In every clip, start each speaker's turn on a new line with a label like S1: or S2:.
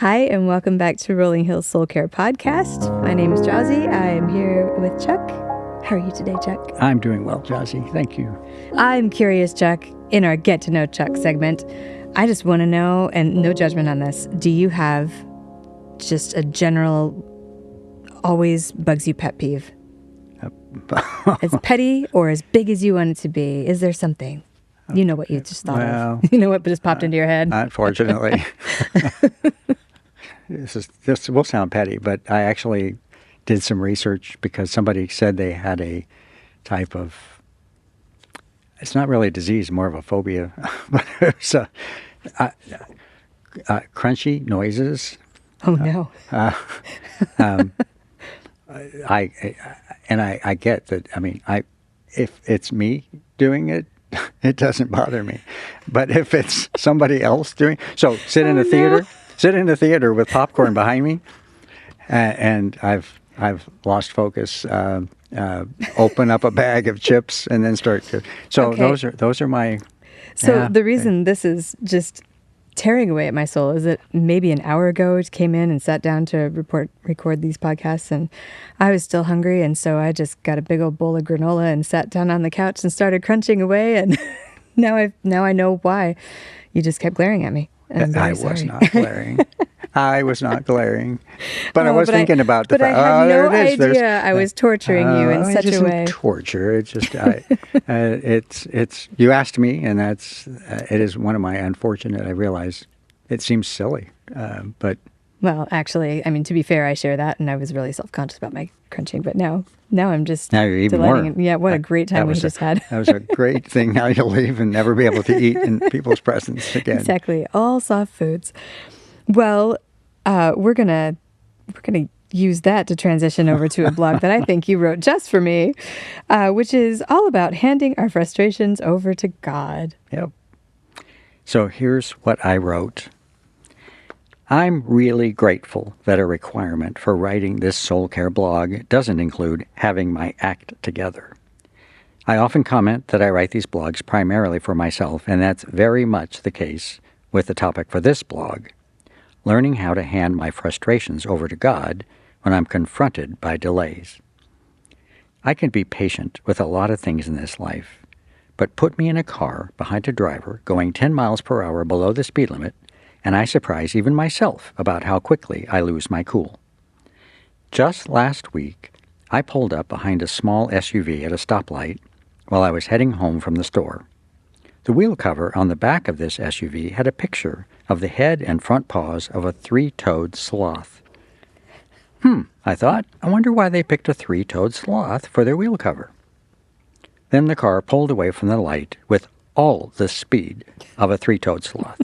S1: Hi, and welcome back to Rolling Hills Soul Care Podcast. My name is Jazzy. I am here with Chuck. How are you today, Chuck?
S2: I'm doing well, Jazzy. Thank you.
S1: I'm curious, Chuck, in our Get to Know Chuck segment, I just want to know, and no judgment on this, do you have just a general, always bugs you pet peeve? As petty or as big as you want it to be? Is there something? You know what you just thought of. You know what just popped into your head?
S2: Unfortunately. This will sound petty, but I actually did some research because somebody said they had a type of, it's not really a disease, more of a phobia, but it's crunchy noises.
S1: Oh, no.
S2: I get that. I mean, if it's me doing it, it doesn't bother me. But if it's somebody else doing, so sit in the theater with popcorn behind me, and I've lost focus. Open up a bag of chips and then start to. So okay. those are my.
S1: So the reason this is just tearing away at my soul is that maybe an hour ago it came in and sat down to record these podcasts, and I was still hungry, and so I just got a big old bowl of granola and sat down on the couch and started crunching away, and now I know why you just kept glaring at me.
S2: I was not glaring. I was not glaring, but I was thinking about the fact.
S1: But I had no idea I was torturing you in such a way.
S2: Torture. It's just it's. You asked me, and it is one of my unfortunate. I realize it seems silly, but.
S1: Well, actually, I mean, to be fair, I share that, and I was really self-conscious about my crunching. But now I'm just
S2: now you're even more.
S1: Yeah, what a great time we just had.
S2: That was a great thing. Now you'll leave and never be able to eat in people's presence again.
S1: Exactly, all soft foods. Well, we're gonna use that to transition over to a blog that I think you wrote just for me, which is all about handing our frustrations over to God.
S2: Yep. So here's what I wrote. I'm really grateful that a requirement for writing this soul care blog doesn't include having my act together. I often comment that I write these blogs primarily for myself, and that's very much the case with the topic for this blog. Learning how to hand my frustrations over to God when I'm confronted by delays. I can be patient with a lot of things in this life, but put me in a car behind a driver going 10 miles per hour below the speed limit, and I surprise even myself about how quickly I lose my cool. Just last week, I pulled up behind a small SUV at a stoplight while I was heading home from the store. The wheel cover on the back of this SUV had a picture of the head and front paws of a three-toed sloth. I thought, I wonder why they picked a three-toed sloth for their wheel cover. Then the car pulled away from the light with all the speed of a three-toed sloth.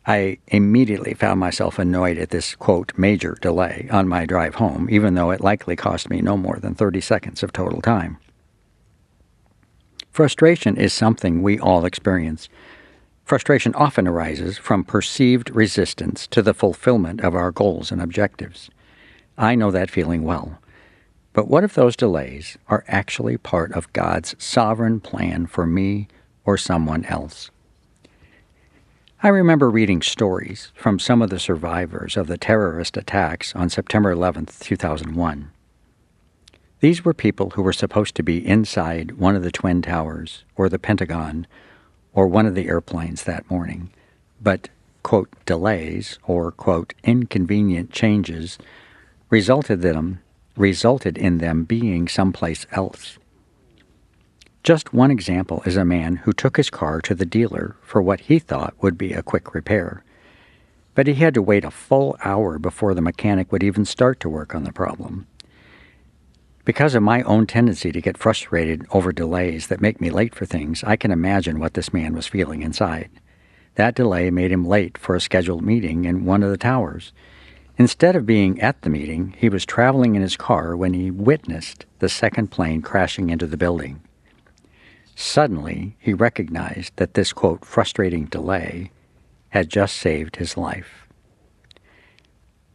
S2: I immediately found myself annoyed at this, quote, major delay on my drive home, even though it likely cost me no more than 30 seconds of total time. Frustration is something we all experience. Frustration often arises from perceived resistance to the fulfillment of our goals and objectives. I know that feeling well. But what if those delays are actually part of God's sovereign plan for me or someone else? I remember reading stories from some of the survivors of the terrorist attacks on September 11th, 2001. These were people who were supposed to be inside one of the Twin Towers or the Pentagon or one of the airplanes that morning, but, quote, delays or, quote, inconvenient changes resulted in them being someplace else. Just one example is a man who took his car to the dealer for what he thought would be a quick repair. But he had to wait a full hour before the mechanic would even start to work on the problem. Because of my own tendency to get frustrated over delays that make me late for things, I can imagine what this man was feeling inside. That delay made him late for a scheduled meeting in one of the towers. Instead of being at the meeting, he was traveling in his car when he witnessed the second plane crashing into the building. Suddenly, he recognized that this, quote, frustrating delay had just saved his life.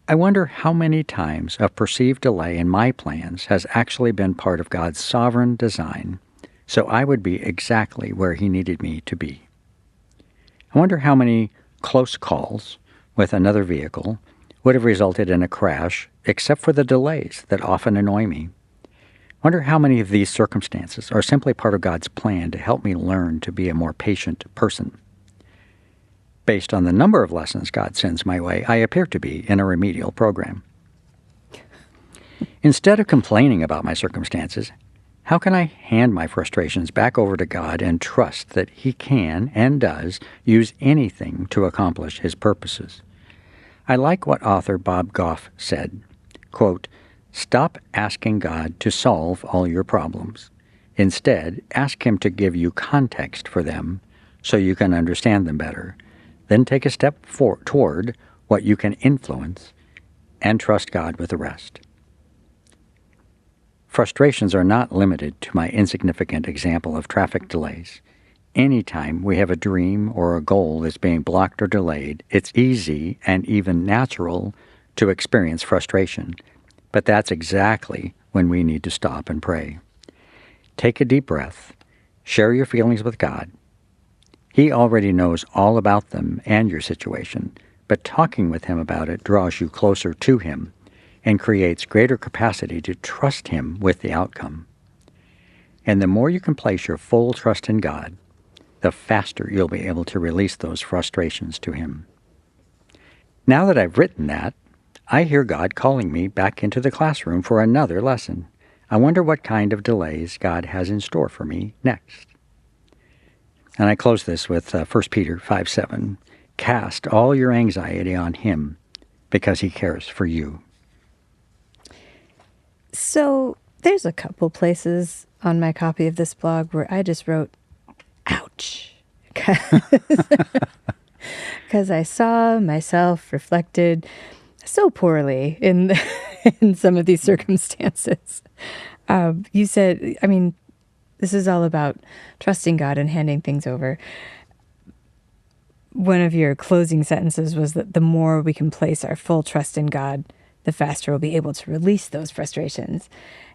S2: I wonder how many times a perceived delay in my plans has actually been part of God's sovereign design, so I would be exactly where He needed me to be. I wonder how many close calls with another vehicle would have resulted in a crash, except for the delays that often annoy me. Wonder how many of these circumstances are simply part of God's plan to help me learn to be a more patient person. Based on the number of lessons God sends my way, I appear to be in a remedial program. Instead of complaining about my circumstances, how can I hand my frustrations back over to God and trust that He can and does use anything to accomplish His purposes? I like what author Bob Goff said, quote, "Stop asking God to solve all your problems. Instead, ask Him to give you context for them so you can understand them better. Then take a step toward what you can influence and trust God with the rest." Frustrations are not limited to my insignificant example of traffic delays. Anytime we have a dream or a goal that's being blocked or delayed, it's easy and even natural to experience frustration. But that's exactly when we need to stop and pray. Take a deep breath. Share your feelings with God. He already knows all about them and your situation, but talking with Him about it draws you closer to Him and creates greater capacity to trust Him with the outcome. And the more you can place your full trust in God, the faster you'll be able to release those frustrations to Him. Now that I've written that, I hear God calling me back into the classroom for another lesson. I wonder what kind of delays God has in store for me next. And I close this with 1 Peter 5:7. Cast all your anxiety on Him because He cares for you.
S1: So there's a couple places on my copy of this blog where I just wrote, ouch, because I saw myself reflected so poorly in in some of these circumstances. You said, I mean, this is all about trusting God and handing things over. One of your closing sentences was that the more we can place our full trust in God, the faster we'll be able to release those frustrations.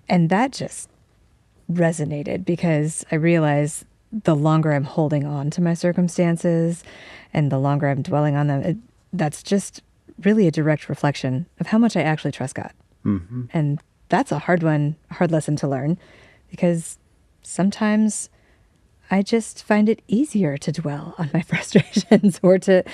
S1: And that just resonated because I realized the longer I'm holding on to my circumstances and the longer I'm dwelling on them, that's just really a direct reflection of how much I actually trust God.
S2: Mm-hmm.
S1: And that's a hard lesson to learn, because sometimes I just find it easier to dwell on my frustrations or to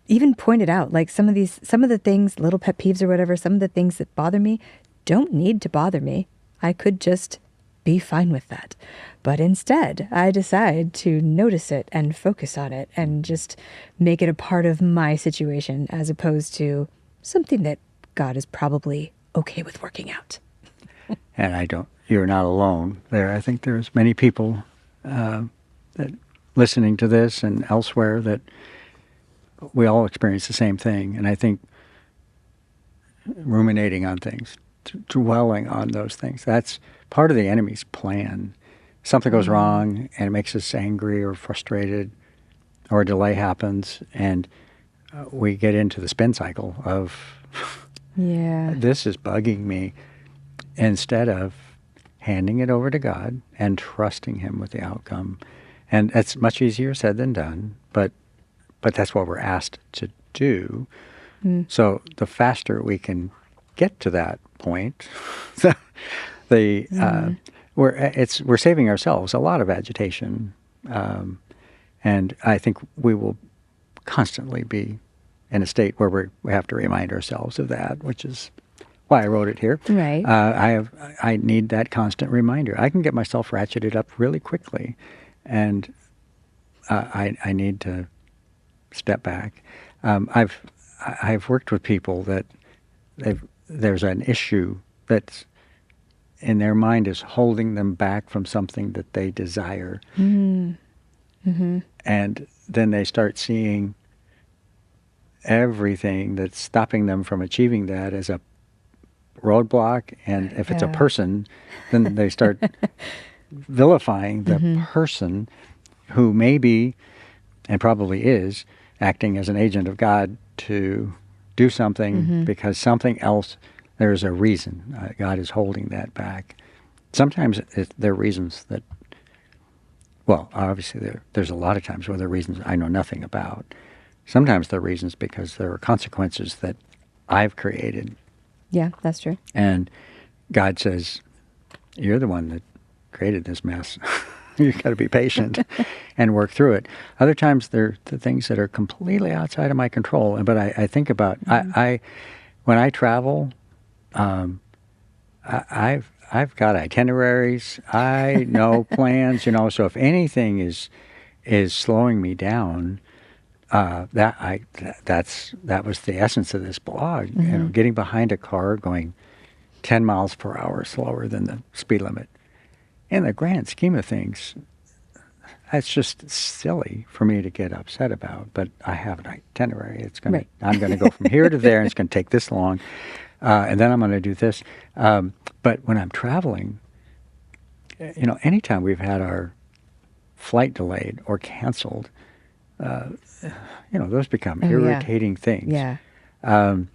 S1: even point it out. Like some of the things, little pet peeves or whatever, some of the things that bother me don't need to bother me. I could just be fine with that. But instead, I decide to notice it and focus on it and just make it a part of my situation as opposed to something that God is probably okay with working out.
S2: And you're not alone there. I think there's many people that listening to this and elsewhere that we all experience the same thing. And I think ruminating on things, dwelling on those things, that's part of the enemy's plan. Something goes wrong and it makes us angry or frustrated, or a delay happens, and we get into the spin cycle of, this is bugging me, instead of handing it over to God and trusting Him with the outcome. And that's much easier said than done, but that's what we're asked to do. So the faster we can get to that point, we're saving ourselves a lot of agitation, and I think we will constantly be in a state where we have to remind ourselves of that, which is why I wrote it here.
S1: Right.
S2: I need that constant reminder. I can get myself ratcheted up really quickly, and I need to step back. I've worked with people that there's an issue that's in their mind is holding them back from something that they desire.
S1: Mm-hmm.
S2: And then they start seeing everything that's stopping them from achieving that as a roadblock. And if it's a person, then they start vilifying the person who may be, and probably is, acting as an agent of God to do something because something else, there's a reason. God is holding that back. Sometimes there are reasons that, well, obviously there's a lot of times where there are reasons I know nothing about. Sometimes the reason's because there are consequences that I've created.
S1: Yeah, that's true.
S2: And God says, you're the one that created this mess. You've got to be patient and work through it. Other times they're the things that are completely outside of my control. But I think about, I when I travel, I've got itineraries. I know plans, so if anything is slowing me down, that was the essence of this blog. Getting behind a car going 10 miles per hour slower than the speed limit. In the grand scheme of things, that's just silly for me to get upset about. But I have an itinerary. I'm going to go from here to there, and it's going to take this long, and then I'm going to do this. But when I'm traveling, anytime we've had our flight delayed or canceled, those become irritating things.
S1: Yeah.
S2: And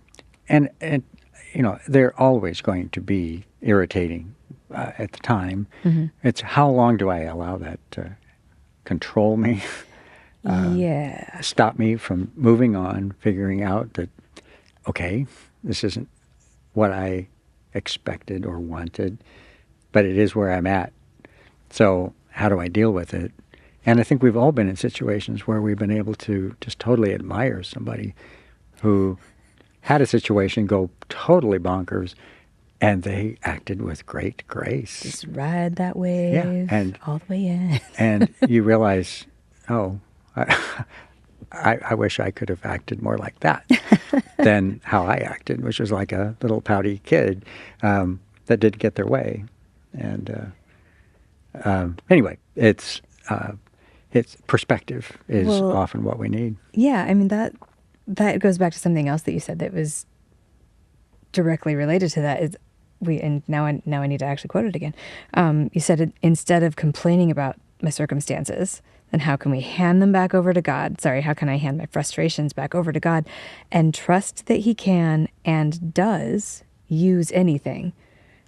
S2: they're always going to be irritating at the time. It's how long do I allow that to control me? Stop me from moving on, figuring out that, okay, this isn't what I expected or wanted, but it is where I'm at. So how do I deal with it? And I think we've all been in situations where we've been able to just totally admire somebody who had a situation go totally bonkers, and they acted with great grace.
S1: Just ride that wave all the way in.
S2: And you realize, I wish I could have acted more like that than how I acted, which was like a little pouty kid that didn't get their way. And anyway, it's perspective is often what we need.
S1: Yeah, I mean, that goes back to something else that you said that was directly related to that. Now I need to actually quote it again. You said, instead of complaining about my circumstances, then how can we hand them back over to God? How can I hand my frustrations back over to God and trust that He can and does use anything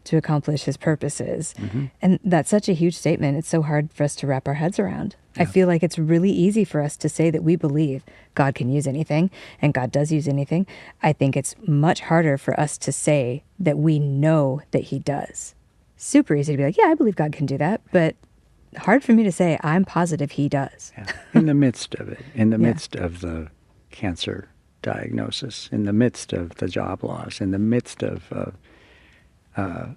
S1: to accomplish His purposes? And that's such a huge statement. It's so hard for us to wrap our heads around. I feel like it's really easy for us to say that we believe God can use anything and God does use anything. I think it's much harder for us to say that we know that He does. Super easy to be like, yeah, I believe God can do that, but hard for me to say I'm positive He does.
S2: In the midst of it, in the midst of the cancer diagnosis, in the midst of the job loss, in the midst of a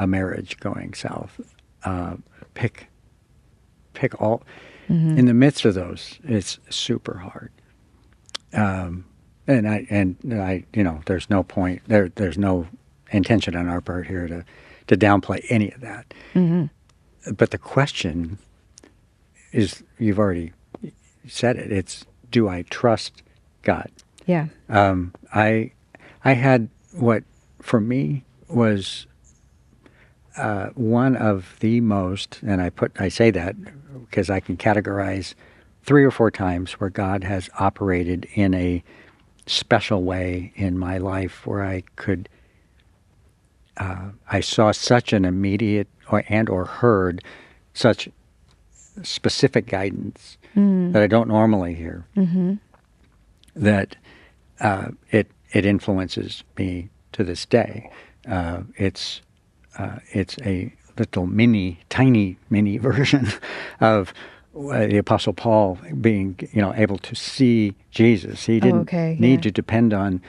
S2: marriage going south, pick all. In the midst of those, it's super hard. And I, there's no point there's no intention on our part here to downplay any of that. But the question is, you've already said it. It's, do I trust God?
S1: Yeah.
S2: I had what for me was one of the most, and I say that because I can categorize 3 or 4 times where God has operated in a special way in my life, where I saw such an immediate or heard such specific guidance that I don't normally hear, that it influences me to this day. It's a little tiny mini version of the Apostle Paul being, able to see Jesus. He didn't need to depend on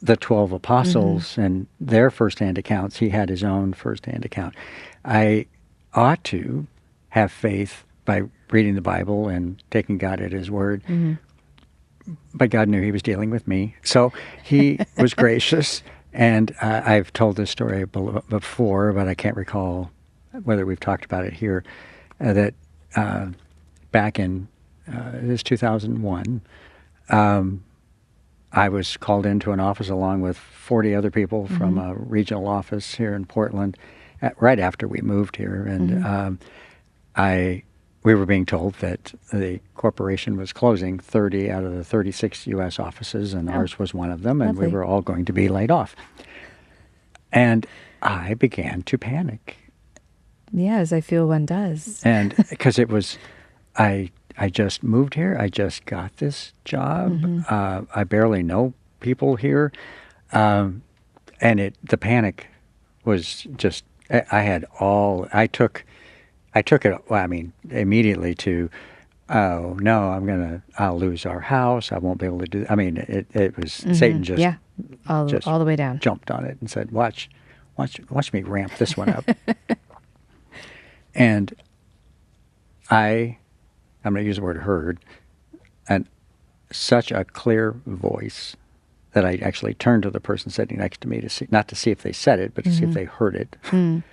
S2: the 12 apostles and their firsthand accounts. He had his own firsthand account. I ought to have faith by reading the Bible and taking God at His word. But God knew He was dealing with me. So He was gracious. And I've told this story before, but I can't recall whether we've talked about it here, that back in this 2001, I was called into an office along with 40 other people from a regional office here in Portland right after we moved here. And we were being told that the corporation was closing 30 out of the 36 U.S. offices, and ours was one of them, and we were all going to be laid off. And I began to panic.
S1: Yeah, as I feel one does.
S2: And because it was, I I just moved here. I just got this job. I barely know people here. And the panic was just, I took it, well, I mean, immediately to, oh no, I'll lose our house. I won't be able to do, I mean, it was, Satan just,
S1: all the way down.
S2: jumped on it and said, watch me ramp this one up. And I'm going to use the word heard, and such a clear voice that I actually turned to the person sitting next to me to see, not to see if they said it, but to see if they heard it. And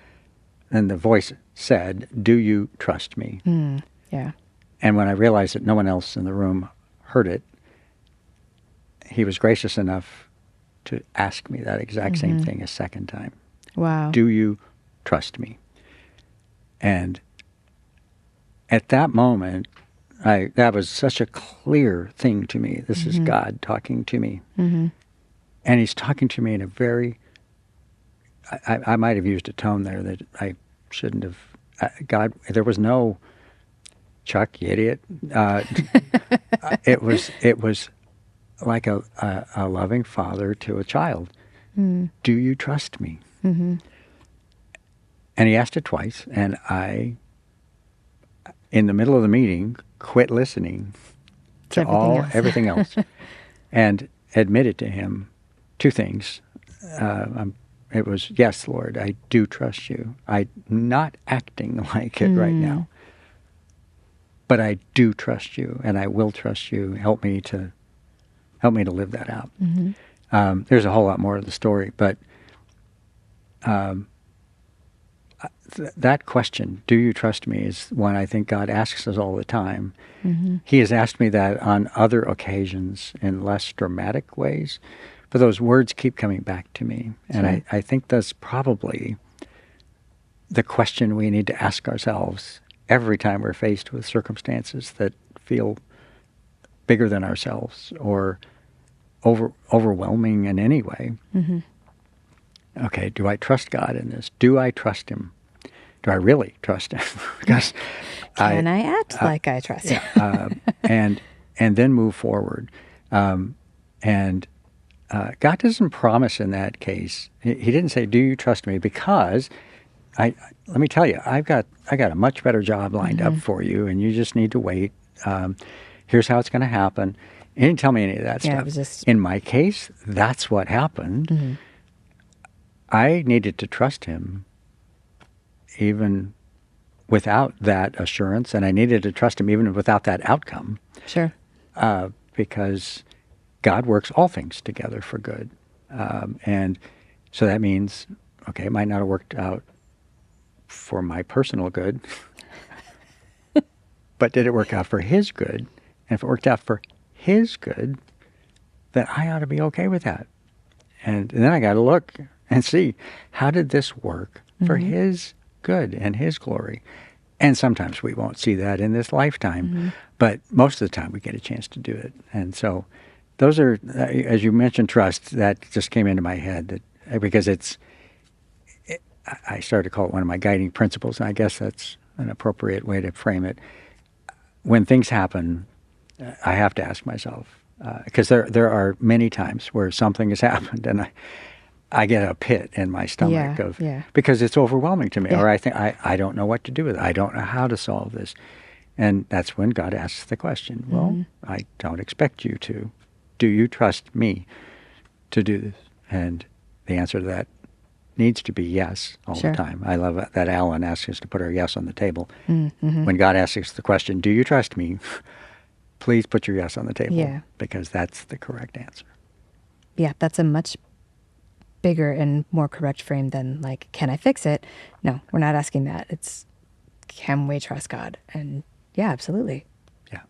S2: the voice said, "Do you trust me?"
S1: Yeah.
S2: And when I realized that no one else in the room heard it, he was gracious enough to ask me that exact same thing a second time.
S1: Wow.
S2: Do you trust me? And at that moment, that was such a clear thing to me. This is God talking to me. And he's talking to me in a very, I might have used a tone there that I shouldn't have. God, there was no, Chuck, you idiot. It was like a loving father to a child. Do you trust me? And he asked it twice, and I, in the middle of the meeting, quit listening to everything else and admitted to him two things. It was, yes, Lord, I do trust you. I'm not acting like it right now, but I do trust you, and I will trust you. Help me to live that out. There's a whole lot more to the story, but that question, do you trust me, is one I think God asks us all the time. He has asked me that on other occasions in less dramatic ways, but those words keep coming back to me. And I think that's probably the question we need to ask ourselves every time we're faced with circumstances that feel bigger than ourselves or overwhelming in any way. Okay, do I trust God in this? Do I trust him? Do I really trust him? Because
S1: Can I act like I trust him?
S2: and then move forward. God doesn't promise in that case. He didn't say, "Do you trust me?" Because let me tell you, I got a much better job lined up for you, and you just need to wait. Here's how it's going to happen. He didn't tell me any of that stuff.
S1: It was just...
S2: In my case, that's what happened. I needed to trust him even without that assurance, and I needed to trust him even without that outcome.
S1: Sure.
S2: Because God works all things together for good. And so that means, okay, it might not have worked out for my personal good, but did it work out for his good? And if it worked out for his good, then I ought to be okay with that. And then I got to look and see, how did this work for his good and his glory? And sometimes we won't see that in this lifetime, but most of the time we get a chance to do it. And so those are, as you mentioned, trust, that just came into my head, that because I started to call it one of my guiding principles, and I guess that's an appropriate way to frame it. When things happen, I have to ask myself, because there are many times where something has happened and I get a pit in my stomach because it's overwhelming to me, or I think I don't know what to do with it. I don't know how to solve this. And that's when God asks the question, well, I don't expect you to. Do you trust me to do this? And the answer to that needs to be yes all the time. I love that Alan asks us to put our yes on the table. When God asks us the question, do you trust me? Please put your yes on the table, because that's the correct answer.
S1: Yeah, that's a much bigger and more correct frame than like, can I fix it? No, we're not asking that. It's, can we trust God? And yeah, absolutely.
S2: Yeah.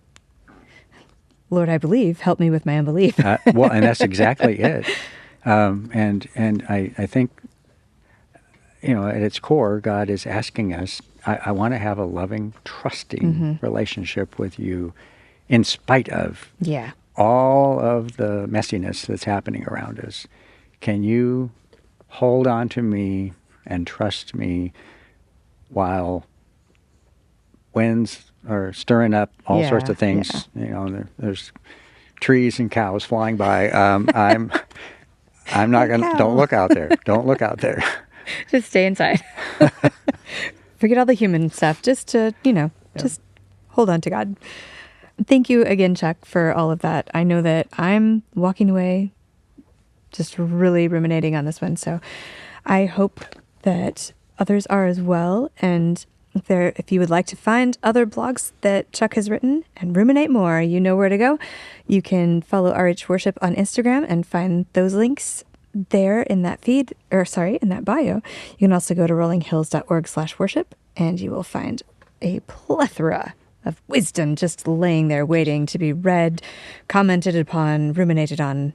S1: Lord, I believe, help me with my unbelief.
S2: Well, and that's exactly it. And I think, at its core, God is asking us, I want to have a loving, trusting relationship with you in spite of all of the messiness that's happening around us. Can you hold on to me and trust me while winds are stirring up all
S1: Yeah,
S2: sorts of things. You know, there's trees and cows flying by. I'm not going to, don't look out there. Don't look out there.
S1: Just stay inside. Forget all the human stuff. Just to, just hold on to God. Thank you again, Chuck, for all of that. I know that I'm walking away just really ruminating on this one. So I hope that others are as well. And if you would like to find other blogs that Chuck has written and ruminate more, you know where to go. You can follow RH Worship on Instagram and find those links there in that feed, in that bio. You can also go to rollinghills.org/worship and you will find a plethora of wisdom just laying there waiting to be read, commented upon, ruminated on.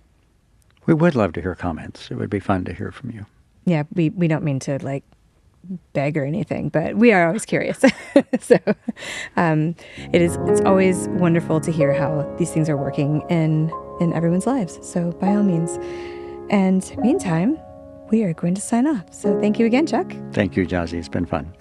S2: We would love to hear comments. It would be fun to hear from you.
S1: Yeah, we don't mean to beg or anything, but we are always curious. So it's always wonderful to hear how these things are working in everyone's lives. So by all means. And meantime, we are going to sign off. So thank you again, Chuck.
S2: Thank you, Jazzy. It's been fun.